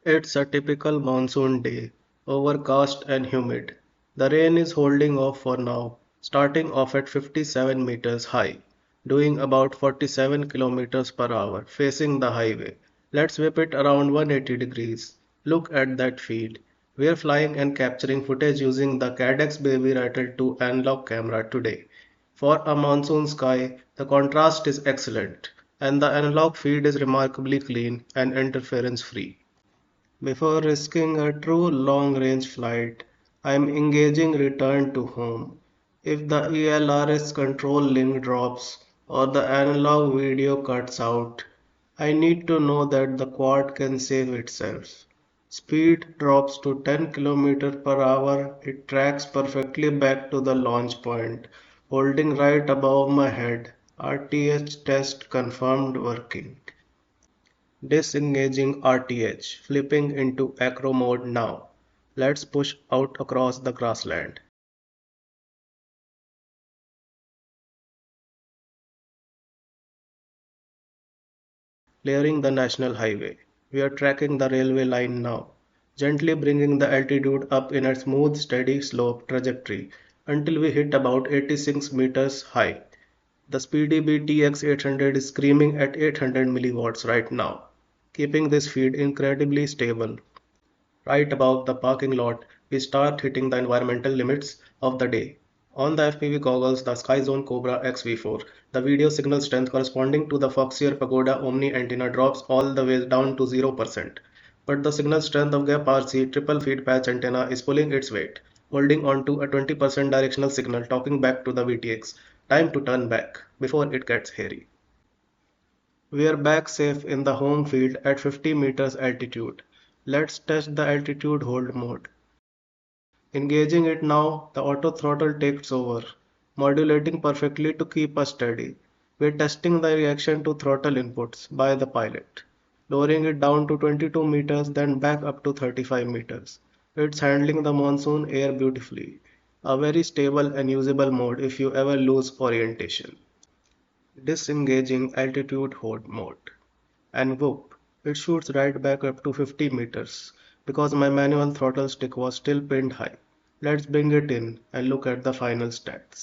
It's a typical monsoon day, overcast and humid. The rain is holding off for now, starting off at 57 meters high, doing about 47 kilometers per hour, facing the highway. Let's whip it around 180 degrees. Look at that feed. We're flying and capturing footage using the Cadex Baby Rattle 2 analog camera today. For a monsoon sky, the contrast is excellent, and the analog feed is remarkably clean and interference free. Before risking a true long-range flight, I am engaging return to home. If the ELRS control link drops or the analog video cuts out, I need to know that the quad can save itself. Speed drops to 10 km per hour. It tracks perfectly back to the launch point, holding right above my head. RTH test confirmed working. Disengaging RTH, flipping into acro mode now. Let's push out across the grassland. Clearing the national highway. We are tracking the railway line now, gently bringing the altitude up in a smooth, steady slope trajectory until we hit about 86 meters high. The SpeedyBee TX800 is screaming at 800 milliwatts right now, keeping this feed incredibly stable. Right above the parking lot, we start hitting the environmental limits of the day. On the FPV goggles, the Skyzone Cobra X V4, the video signal strength corresponding to the Foxeer Pagoda Omni antenna drops all the way down to 0%. But the signal strength of GEPRC Triple Feed Patch antenna is pulling its weight, holding on to a 20% directional signal talking back to the VTX. Time to turn back before it gets hairy. We are back safe in the home field at 50 meters altitude. Let's test the altitude hold mode. Engaging it now, the auto throttle takes over, modulating perfectly to keep us steady. We're testing the reaction to throttle inputs by the pilot, lowering it down to 22 meters, then back up to 35 meters. It's handling the monsoon air beautifully. A very stable and usable mode if you ever lose orientation. Disengaging altitude hold mode. And whoop, it shoots right back up to 50 meters because my manual throttle stick was still pinned high. Let's bring it in and look at the final stats.